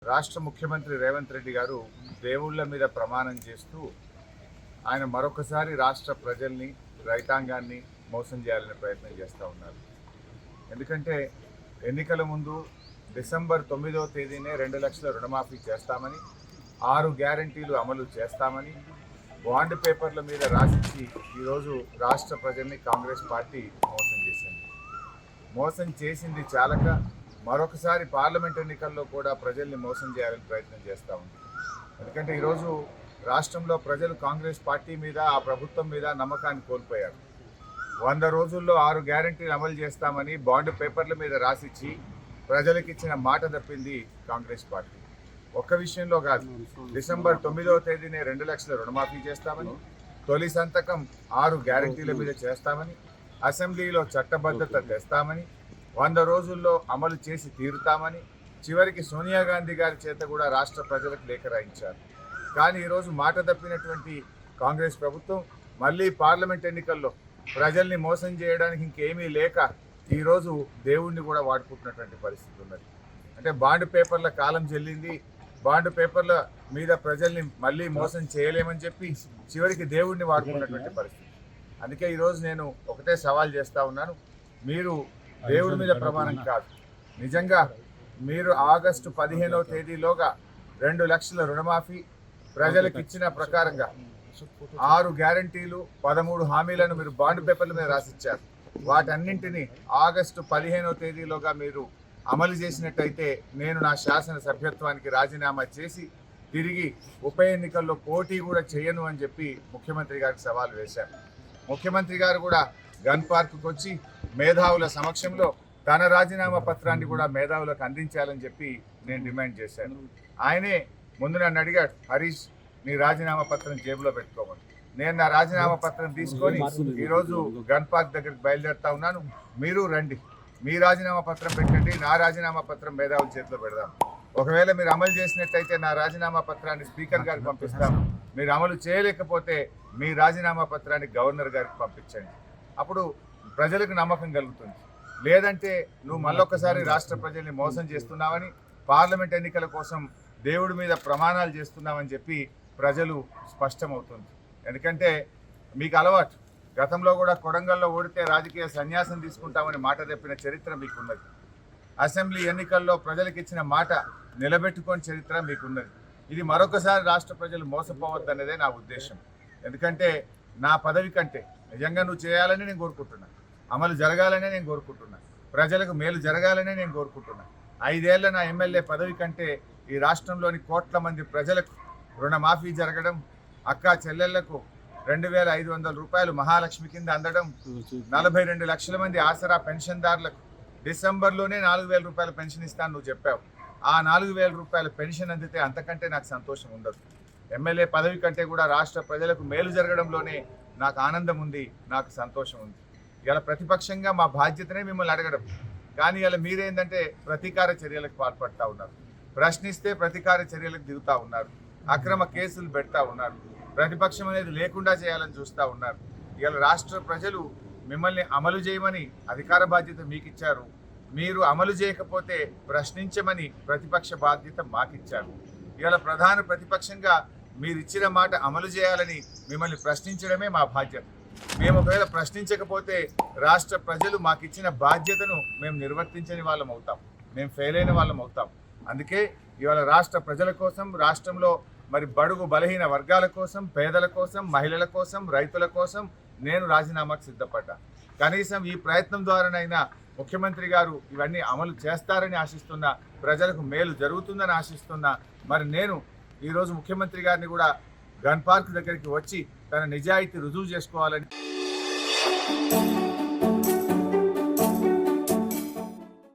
రాష్ట్ర ముఖ్యమంత్రి రేవంత్ రెడ్డి గారు దేవుళ్ళ మీద ప్రమాణం చేస్తూ ఆయన మరొకసారి రాష్ట్ర ప్రజల్ని రైతాంగాన్ని మోసం చేయాలనే ప్రయత్నం చేస్తూ ఉన్నారు. ఎందుకంటే ఎన్నికల ముందు డిసెంబర్ 9వ తేదీనే 2 లక్షల రుణమాఫీ చేస్తామని, 6 గ్యారంటీలు అమలు చేస్తామని బాండ్ పేపర్ల మీద రాసిచ్చి ఈరోజు రాష్ట్ర ప్రజల్ని కాంగ్రెస్ పార్టీ మోసం చేసింది చాలక మరొకసారి పార్లమెంట్ ఎన్నికల్లో కూడా ప్రజల్ని మోసం చేయాలని ప్రయత్నం చేస్తూ ఉంది. ఎందుకంటే ఈరోజు రాష్ట్రంలో ప్రజలు కాంగ్రెస్ పార్టీ మీద, ఆ ప్రభుత్వం మీద నమ్మకాన్ని కోల్పోయారు. 100 రోజుల్లో 6 గ్యారంటీలు అమలు చేస్తామని బాండ్ పేపర్ల మీద రాసిచ్చి ప్రజలకు ఇచ్చిన మాట తప్పింది కాంగ్రెస్ పార్టీ. ఒక్క విషయంలో కాదు, డిసెంబర్ 9వ తేదీనే 2 లక్షల రుణమాఫీ చేస్తామని, తొలి సంతకం 6 గ్యారంటీల మీద చేస్తామని, అసెంబ్లీలో చట్టబద్ధత తెస్తామని, 100 రోజుల్లో అమలు చేసి తీరుతామని చివరికి సోనియా గాంధీ గారి చేత కూడా రాష్ట్ర ప్రజలకు లేఖ రాయించారు. కానీ ఈరోజు మాట తప్పినటువంటి కాంగ్రెస్ ప్రభుత్వం మళ్ళీ పార్లమెంట్ ఎన్నికల్లో ప్రజల్ని మోసం చేయడానికి ఇంకేమీ లేక ఈరోజు దేవుణ్ణి కూడా వాడుకుంటున్నటువంటి పరిస్థితి ఉన్నది. అంటే బాండ్ పేపర్ల కాలం చెల్లింది, బాండ్ పేపర్ల మీద ప్రజల్ని మళ్ళీ మోసం చేయలేమని చెప్పి చివరికి దేవుణ్ణి వాడుకున్నటువంటి పరిస్థితి. అందుకే ఈరోజు నేను ఒకటే సవాల్ చేస్తూ ఉన్నాను, మీరు దేవుడి మీద ప్రమాణం కాదు, నిజంగా మీరు ఆగస్టు 15వ తేదీలోగా 2 లక్షల రుణమాఫీ ప్రజలకు ఇచ్చిన ప్రకారంగా 6 గ్యారంటీలు 13 హామీలను మీరు బాండ్ పేపర్ల మీద రాసిచ్చారు. వాటన్నింటినీ ఆగస్టు 15వ తేదీలోగా మీరు అమలు చేసినట్టయితే నేను నా శాసన సభ్యత్వానికి రాజీనామా చేసి తిరిగి ఉప ఎన్నికల్లో పోటీ కూడా చేయను అని చెప్పి ముఖ్యమంత్రి గారికి సవాల్ వేశారు. ముఖ్యమంత్రి గారు కూడా గన్ పార్క్కి వచ్చి మేధావుల సమక్షంలో తన రాజీనామా పత్రాన్ని కూడా మేధావులకు అందించాలని చెప్పి నేను డిమాండ్ చేశాను. ఆయనే ముందు నన్ను అడిగాడు, హరీష్ నీ రాజీనామా పత్రం జేబులో పెట్టుకోమని. నేను నా రాజీనామా పత్రం తీసుకొని ఈరోజు గన్ పార్క్ దగ్గరికి బయలుదేరుతా ఉన్నాను. మీరు రండి, మీ రాజీనామా పత్రం పెట్టండి, నా రాజీనామా పత్రం మేధావుల చేతిలో పెడదాం. ఒకవేళ మీరు అమలు చేసినట్టయితే నా రాజీనామా పత్రాన్ని స్పీకర్ గారికి పంపిస్తాం, మీరు అమలు చేయలేకపోతే మీ రాజీనామా పత్రాన్ని గవర్నర్ గారికి పంపించండి. అప్పుడు ప్రజలకు నమ్మకం కలుగుతుంది. లేదంటే నువ్వు మళ్ళొక్కసారి రాష్ట్ర ప్రజల్ని మోసం చేస్తున్నావని, పార్లమెంట్ ఎన్నికల కోసం దేవుడి మీద ప్రమాణాలు చేస్తున్నామని చెప్పి ప్రజలు స్పష్టమవుతుంది. ఎందుకంటే మీకు అలవాటు, గతంలో కూడా కొడంగల్లో ఓడితే రాజకీయ సన్యాసం తీసుకుంటామని మాట తప్పిన చరిత్ర మీకున్నది. అసెంబ్లీ ఎన్నికల్లో ప్రజలకు ఇచ్చిన మాట నిలబెట్టుకోని చరిత్ర మీకున్నది. ఇది మరొకసారి రాష్ట్ర ప్రజలు మోసపోవద్దనేదే నా ఉద్దేశం. ఎందుకంటే నా పదవి కంటే నిజంగా నువ్వు చేయాలని నేను కోరుకుంటున్నా, అమలు జరగాలనే నేను కోరుకుంటున్నా, ప్రజలకు మేలు జరగాలనే నేను కోరుకుంటున్నా. 5 ఏళ్ల నా ఎమ్మెల్యే పదవి కంటే ఈ రాష్ట్రంలోని కోట్ల మంది ప్రజలకు రుణమాఫీ జరగడం, అక్కా చెల్లెళ్లకు 2,500 రూపాయలు మహాలక్ష్మి కింద అందడం, 42 లక్షల మంది ఆసరా పెన్షన్దారులకు డిసెంబర్లోనే 4,000 రూపాయల పెన్షన్ ఇస్తాను నువ్వు చెప్పావు. ఆ 4,000 రూపాయల పెన్షన్ అందితే అంతకంటే నాకు సంతోషం ఉండదు. ఎమ్మెల్యే పదవి కంటే కూడా రాష్ట్ర ప్రజలకు మేలు జరగడంలోనే నాకు ఆనందం ఉంది, నాకు సంతోషం ఉంది. ఇలా ప్రతిపక్షంగా మా బాధ్యతనే మిమ్మల్ని అడగడం, కానీ ఇలా మీరేంటంటే ప్రతీకార చర్యలకు పాల్పడతా ఉన్నారు. ప్రశ్నిస్తే ప్రతీకార చర్యలకు దిగుతూ ఉన్నారు, అక్రమ కేసులు పెడతా ఉన్నారు, ప్రతిపక్షం అనేది లేకుండా చేయాలని చూస్తూ ఉన్నారు. ఇలా రాష్ట్ర ప్రజలు మిమ్మల్ని అమలు చేయమని అధికార బాధ్యత మీకు ఇచ్చారు, మీరు అమలు చేయకపోతే ప్రశ్నించమని ప్రతిపక్ష బాధ్యత మాకిచ్చారు. ఇలా ప్రధాన ప్రతిపక్షంగా మీరు ఇచ్చిన మాట అమలు చేయాలని మిమ్మల్ని ప్రశ్నించడమే మా బాధ్యత. మేము ఒకవేళ ప్రశ్నించకపోతే రాష్ట్ర ప్రజలు మాకు ఇచ్చిన బాధ్యతను మేము నిర్వర్తించని వాళ్ళం అవుతాం, మేము ఫెయిల్ అయిన వాళ్ళం అవుతాం. అందుకే ఇవాళ రాష్ట్ర ప్రజల కోసం, రాష్ట్రంలో మరి బడుగు బలహీన వర్గాల కోసం, పేదల కోసం, మహిళల కోసం, రైతుల కోసం నేను రాజీనామాకు సిద్ధపడ్డా. కనీసం ఈ ప్రయత్నం ద్వారానైనా ముఖ్యమంత్రి గారు ఇవన్నీ అమలు చేస్తారని ఆశిస్తున్నా, ప్రజలకు మేలు జరుగుతుందని ఆశిస్తున్నా. మరి నేను ఈరోజు ముఖ్యమంత్రి గారిని కూడా గన్ పార్క్ దగ్గరికి వచ్చి తన నిజాయితీ రుజువు చేసుకోవాలని